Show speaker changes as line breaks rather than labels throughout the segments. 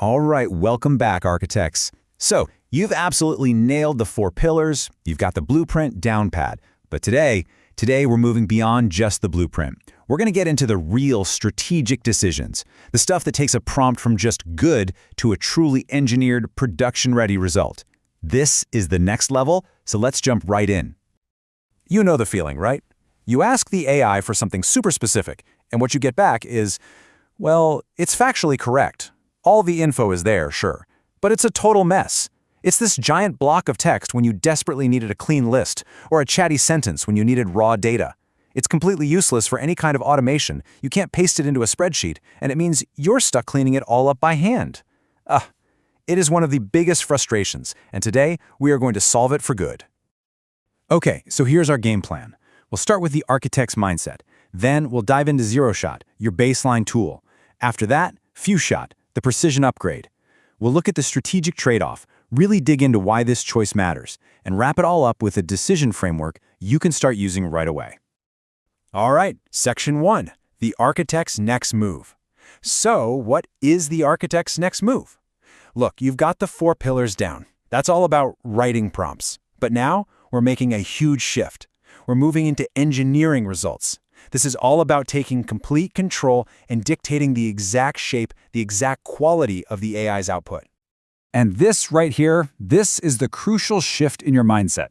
All right, welcome back, architects. So, you've absolutely nailed the 4 pillars, you've got the blueprint down pat. But today we're moving beyond just the blueprint. We're going to get into the real strategic decisions, the stuff that takes a prompt from just good to a truly engineered, production-ready result. This is the next level, so let's jump right in.
You know the feeling, right? You ask the AI for something super specific, and what you get back is, well, it's factually correct. All the info is there, sure, but it's a total mess. It's this giant block of text when you desperately needed a clean list, or a chatty sentence when you needed raw data. It's completely useless for any kind of automation. You can't paste it into a spreadsheet, and it means you're stuck cleaning it all up by hand. It is one of the biggest frustrations, and today we are going to solve it for good. Okay, so here's our game plan. We'll start with the architect's mindset. Then we'll dive into ZeroShot, your baseline tool. After that, FewShot, the precision upgrade. We'll look at the strategic trade-off, really dig into why this choice matters, and wrap it all up with a decision framework you can start using right away. All right, Section 1, the architect's next move. So, what is the architect's next move? Look, you've got the 4 pillars down. That's all about writing prompts. But now, we're making a huge shift. We're moving into engineering results. This is all about taking complete control and dictating the exact shape, the exact quality of the AI's output.
And this right here, this is the crucial shift in your mindset.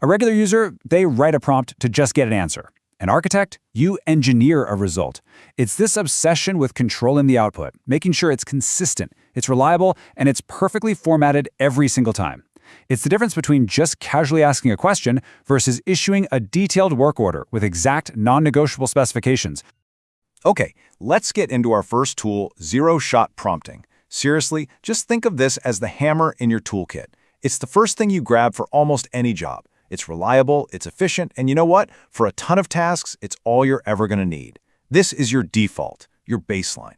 A regular user, they write a prompt to just get an answer. An architect, you engineer a result. It's this obsession with controlling the output, making sure it's consistent, it's reliable, and it's perfectly formatted every single time. It's the difference between just casually asking a question versus issuing a detailed work order with exact, non-negotiable specifications.
Okay, let's get into our first tool, ZeroShot prompting. Seriously, just think of this as the hammer in your toolkit. It's the first thing you grab for almost any job. It's reliable, it's efficient, and you know what? For a ton of tasks, it's all you're ever going to need. This is your default, your baseline.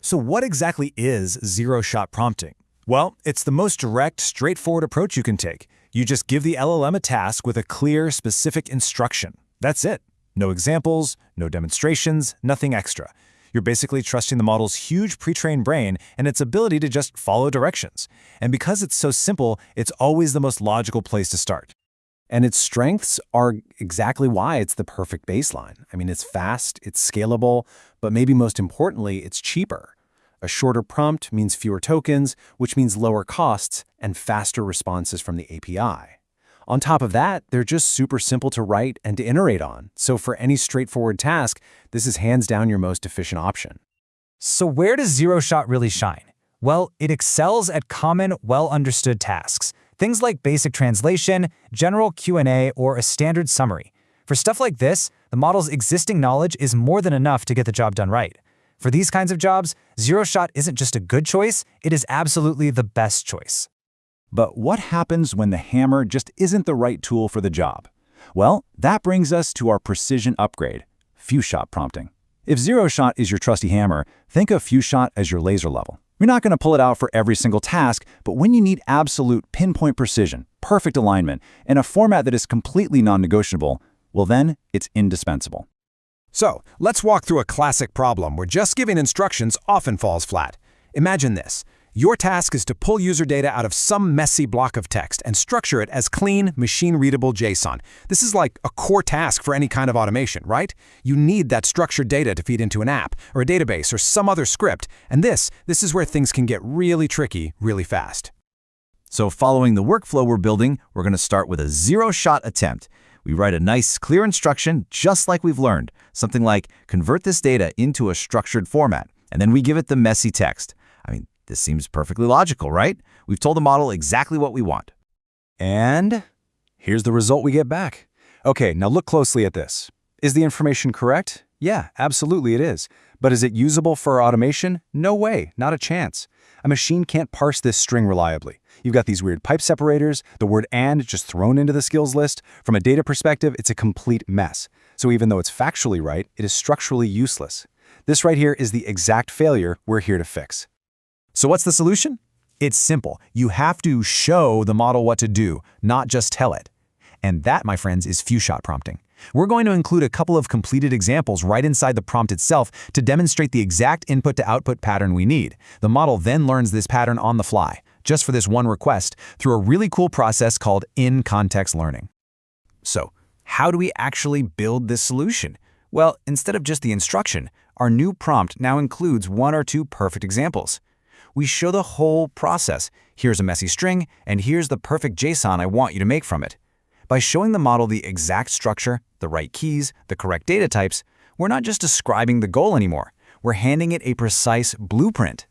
So what exactly is ZeroShot prompting? Well, it's the most direct, straightforward approach you can take. You just give the LLM a task with a clear, specific instruction. That's it. No examples, no demonstrations, nothing extra. You're basically trusting the model's huge pre-trained brain and its ability to just follow directions. And because it's so simple, it's always the most logical place to start.
And its strengths are exactly why it's the perfect baseline. I mean, it's fast, it's scalable, but maybe most importantly, it's cheaper. A shorter prompt means fewer tokens, which means lower costs and faster responses from the API. On top of that, they're just super simple to write and to iterate on. So for any straightforward task, this is hands down your most efficient option.
So where does ZeroShot really shine? Well, it excels at common, well-understood tasks. Things like basic translation, general Q&A, or a standard summary. For stuff like this, the model's existing knowledge is more than enough to get the job done right. For these kinds of jobs, ZeroShot isn't just a good choice, it is absolutely the best choice.
But what happens when the hammer just isn't the right tool for the job? Well, that brings us to our precision upgrade, FewShot prompting. If ZeroShot is your trusty hammer, think of FewShot as your laser level. You're not going to pull it out for every single task, but when you need absolute pinpoint precision, perfect alignment, and a format that is completely non-negotiable, well then, it's indispensable.
So, let's walk through a classic problem where just giving instructions often falls flat. Imagine this. Your task is to pull user data out of some messy block of text and structure it as clean, machine-readable JSON. This is like a core task for any kind of automation, right? You need that structured data to feed into an app, or a database, or some other script, and this is where things can get really tricky really fast.
So following the workflow we're building, we're going to start with a ZeroShot attempt. We write a nice, clear instruction just like we've learned, something like convert this data into a structured format, and then we give it the messy text. I mean, this seems perfectly logical, right? We've told the model exactly what we want.
And here's the result we get back. Okay, now look closely at this. Is the information correct? Yeah, absolutely it is. But is it usable for automation? No way, not a chance. A machine can't parse this string reliably. You've got these weird pipe separators, the word "and" just thrown into the skills list. From a data perspective, it's a complete mess. So even though it's factually right, it is structurally useless. This right here is the exact failure we're here to fix.
So what's the solution? It's simple. You have to show the model what to do, not just tell it. And that, my friends, is FewShot prompting. We're going to include a couple of completed examples right inside the prompt itself to demonstrate the exact input-to-output pattern we need. The model then learns this pattern on the fly, just for this one request, through a really cool process called in-context learning. So, how do we actually build this solution? Well, instead of just the instruction, our new prompt now includes 1 or 2 perfect examples. We show the whole process. Here's a messy string, and here's the perfect JSON I want you to make from it. By showing the model the exact structure, the right keys, the correct data types, we're not just describing the goal anymore. We're handing it a precise blueprint.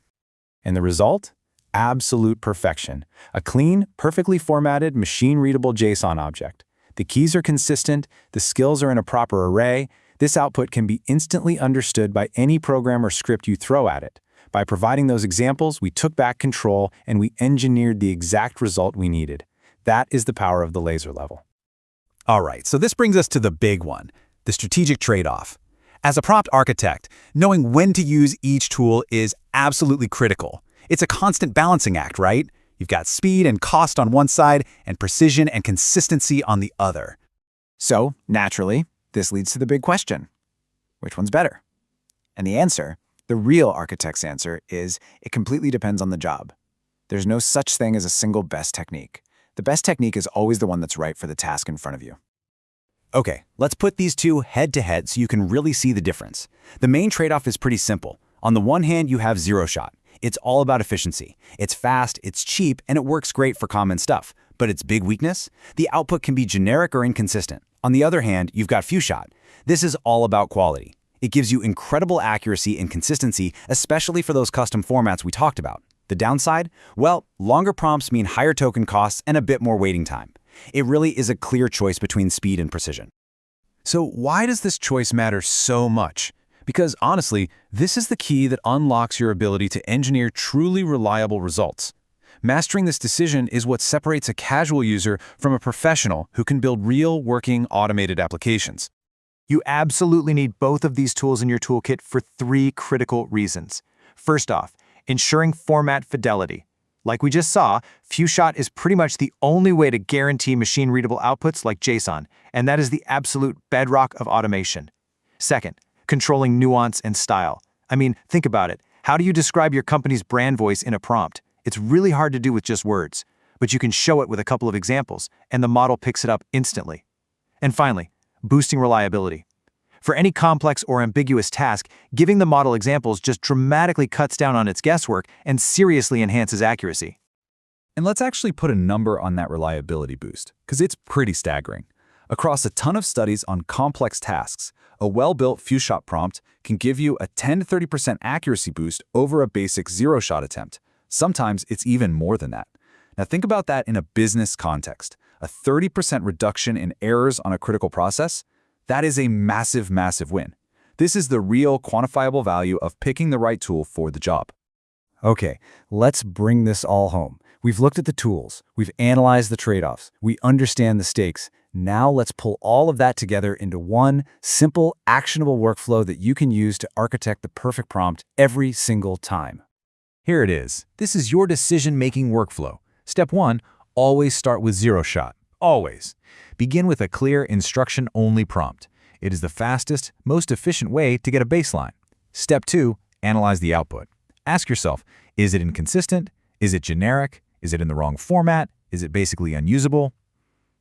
And the result? Absolute perfection. A clean, perfectly formatted, machine-readable JSON object. The keys are consistent, the skills are in a proper array. This output can be instantly understood by any program or script you throw at it. By providing those examples, we took back control and we engineered the exact result we needed. That is the power of the laser level.
All right, so this brings us to the big one, the strategic trade-off. As a prompt architect, knowing when to use each tool is absolutely critical. It's a constant balancing act, right? You've got speed and cost on one side and precision and consistency on the other.
So, naturally, this leads to the big question. Which one's better? And the answer, the real architect's answer, is it completely depends on the job. There's no such thing as a single best technique. The best technique is always the one that's right for the task in front of you.
Okay, let's put these two head-to-head so you can really see the difference. The main trade-off is pretty simple. On the one hand, you have ZeroShot. It's all about efficiency. It's fast, it's cheap, and it works great for common stuff. But its big weakness? The output can be generic or inconsistent. On the other hand, you've got FewShot. This is all about quality. It gives you incredible accuracy and consistency, especially for those custom formats we talked about. The downside? Well, longer prompts mean higher token costs and a bit more waiting time. It really is a clear choice between speed and precision.
So why does this choice matter so much? Because honestly, this is the key that unlocks your ability to engineer truly reliable results. Mastering this decision is what separates a casual user from a professional who can build real, working, automated applications.
You absolutely need both of these tools in your toolkit for 3 critical reasons. First off, ensuring format fidelity. Like we just saw, FewShot is pretty much the only way to guarantee machine-readable outputs like JSON, and that is the absolute bedrock of automation. Second, controlling nuance and style. I mean, think about it. How do you describe your company's brand voice in a prompt? It's really hard to do with just words, but you can show it with a couple of examples, and the model picks it up instantly. And finally, boosting reliability. For any complex or ambiguous task, giving the model examples just dramatically cuts down on its guesswork and seriously enhances accuracy.
And let's actually put a number on that reliability boost, because it's pretty staggering. Across a ton of studies on complex tasks, a well-built FewShot prompt can give you a 10 to 30% accuracy boost over a basic ZeroShot attempt. Sometimes it's even more than that. Now think about that in a business context. A 30% reduction in errors on a critical process? That is a massive, massive win. This is the real quantifiable value of picking the right tool for the job.
Okay, let's bring this all home. We've looked at the tools, we've analyzed the trade-offs, we understand the stakes. Now let's pull all of that together into one simple, actionable workflow that you can use to architect the perfect prompt every single time.
Here it is. This is your decision-making workflow. Step 1, always start with ZeroShot. Always. Begin with a clear instruction-only prompt. It is the fastest, most efficient way to get a baseline. Step 2, analyze the output. Ask yourself, is it inconsistent? Is it generic? Is it in the wrong format? Is it basically unusable?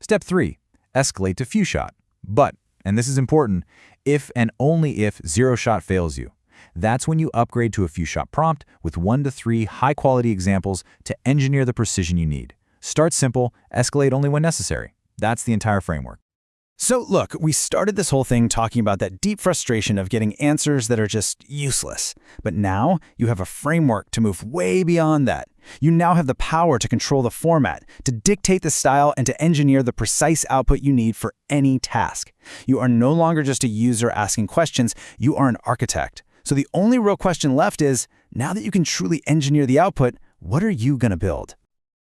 Step 3, escalate to FewShot. But, and this is important, if and only if ZeroShot fails you. That's when you upgrade to a FewShot prompt with 1 to 3 high-quality examples to engineer the precision you need. Start simple, escalate only when necessary. That's the entire framework.
So look, we started this whole thing talking about that deep frustration of getting answers that are just useless. But now you have a framework to move way beyond that. You now have the power to control the format, to dictate the style, and to engineer the precise output you need for any task. You are no longer just a user asking questions, you are an architect. So the only real question left is, now that you can truly engineer the output, what are you going to build?